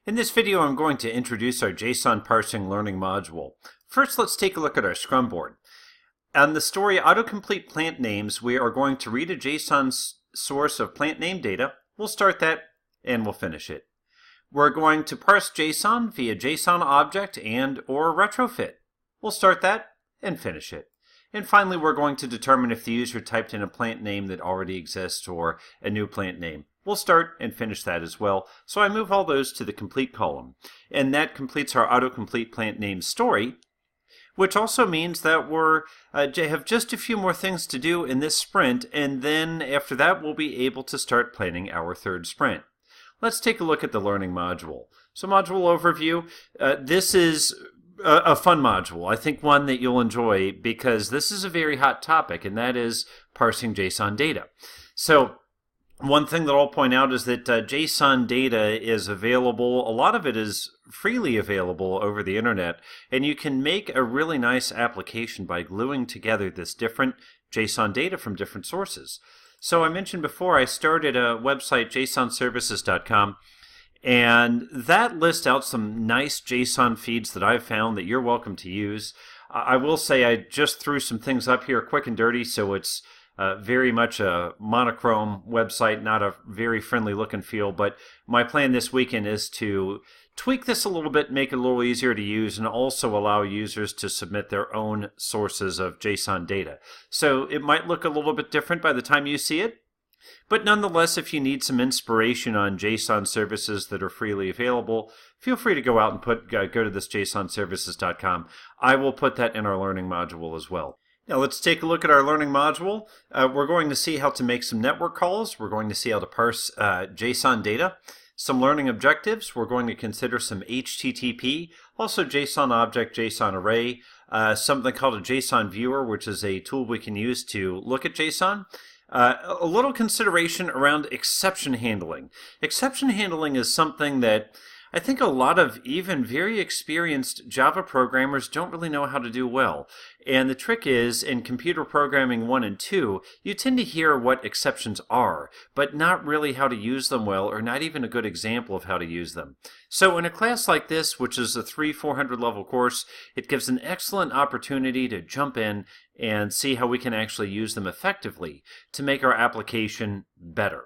In this video, I'm going to introduce our JSON parsing learning module. First, let's take a look at our Scrum board. On the story autocomplete plant names, we are going to read a JSON source of plant name data. We'll start that and we'll finish it. We're going to parse JSON via JSON object and or retrofit. We'll start that and finish it. And finally, we're going to determine if the user typed in a plant name that already exists or a new plant name. We'll start and finish that as well. So I move all those to the complete column. And that completes our autocomplete plant name story, which also means that we're have just a few more things to do in this sprint, and then after that we'll be able to start planning our third sprint. Let's take a look at the learning module. So module overview, this is a fun module. I think one that you'll enjoy because this is a very hot topic, and that is parsing JSON data. So one thing that I'll point out is that JSON data is available, a lot of it is freely available over the internet, and you can make a really nice application by gluing together this different JSON data from different sources. So I mentioned before I started a website, JSONServices.com, and that lists out some nice JSON feeds that I've found that you're welcome to use. I will say I just threw some things up here quick and dirty, so it's very much a monochrome website, not a very friendly look and feel, but my plan this weekend is to tweak this a little bit, make it a little easier to use, and also allow users to submit their own sources of JSON data. So it might look a little bit different by the time you see it, but nonetheless, if you need some inspiration on JSON services that are freely available, feel free to go out and go to this JSONServices.com. I will put that in our learning module as well. Now let's take a look at our learning module. We're going to see how to make some network calls. We're going to see how to parse JSON data. Some learning objectives. We're going to consider some HTTP, also JSON object, JSON array, something called a JSON viewer, which is a tool we can use to look at JSON. A little consideration around exception handling. Exception handling is something that I think a lot of even very experienced Java programmers don't really know how to do well. And the trick is, in computer programming 1 and 2, you tend to hear what exceptions are, but not really how to use them well, or not even a good example of how to use them. So in a class like this, which is a 300-400 level course, it gives an excellent opportunity to jump in and see how we can actually use them effectively to make our application better.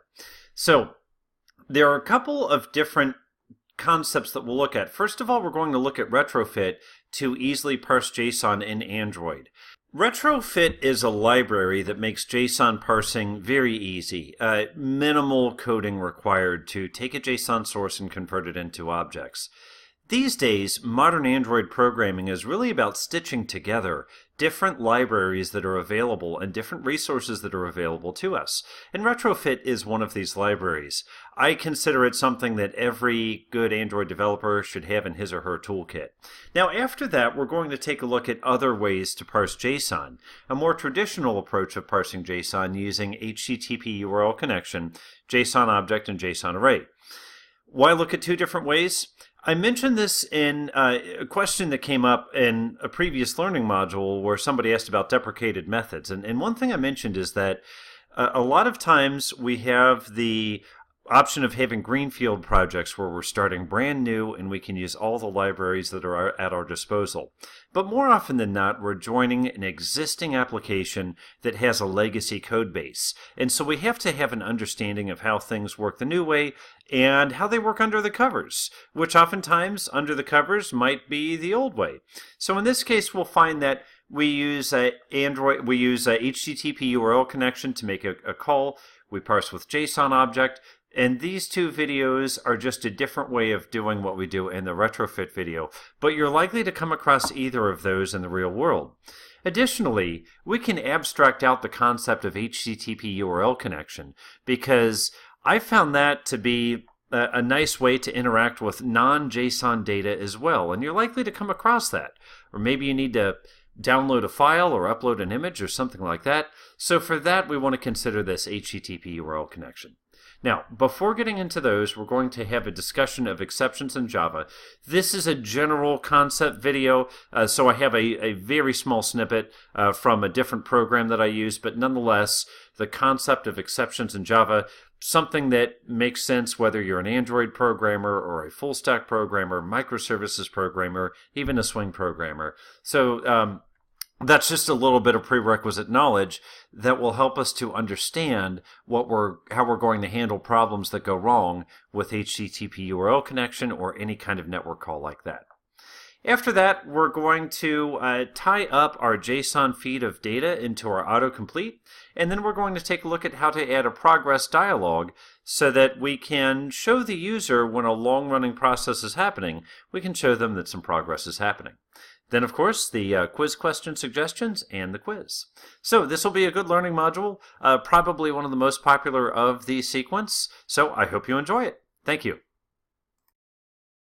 So there are a couple of different concepts that we'll look at. First of all, we're going to look at retrofit to easily parse JSON in Android. Retrofit is a library that makes JSON parsing very easy. Minimal coding required to take a JSON source and convert it into objects. These days, modern Android programming is really about stitching together different libraries that are available and different resources that are available to us. And Retrofit is one of these libraries. I consider it something that every good Android developer should have in his or her toolkit. Now, after that, we're going to take a look at other ways to parse JSON, a more traditional approach of parsing JSON using HTTP URL connection, JSON object, and JSON array. Why look at two different ways? I mentioned this in a question that came up in a previous learning module where somebody asked about deprecated methods. And one thing I mentioned is that a lot of times we have the option of having greenfield projects where we're starting brand new and we can use all the libraries that are at our disposal. But more often than not, we're joining an existing application that has a legacy code base. And so we have to have an understanding of how things work the new way and how they work under the covers, which oftentimes under the covers might be the old way. So in this case, we'll find that we use HTTP URL connection to make a call. We parse with JSON object. And these two videos are just a different way of doing what we do in the retrofit video, but you're likely to come across either of those in the real world. Additionally, we can abstract out the concept of HTTP URL connection because I found that to be a nice way to interact with non-JSON data as well, and you're likely to come across that. Or maybe you need to download a file or upload an image or something like that. So for that, we want to consider this HTTP URL connection. Now, before getting into those, we're going to have a discussion of exceptions in Java. This is a general concept video, so I have a very small snippet from a different program that I use, but nonetheless, the concept of exceptions in Java, something that makes sense whether you're an Android programmer or a full stack programmer, microservices programmer, even a Swing programmer. So that's just a little bit of prerequisite knowledge that will help us to understand how we're going to handle problems that go wrong with HTTP URL connection or any kind of network call like that. After that, we're going to tie up our JSON feed of data into our autocomplete, and then we're going to take a look at how to add a progress dialog so that we can show the user when a long-running process is happening, we can show them that some progress is happening. Then, of course, the quiz question suggestions and the quiz. So this will be a good learning module, probably one of the most popular of the sequence, so I hope you enjoy it. Thank you.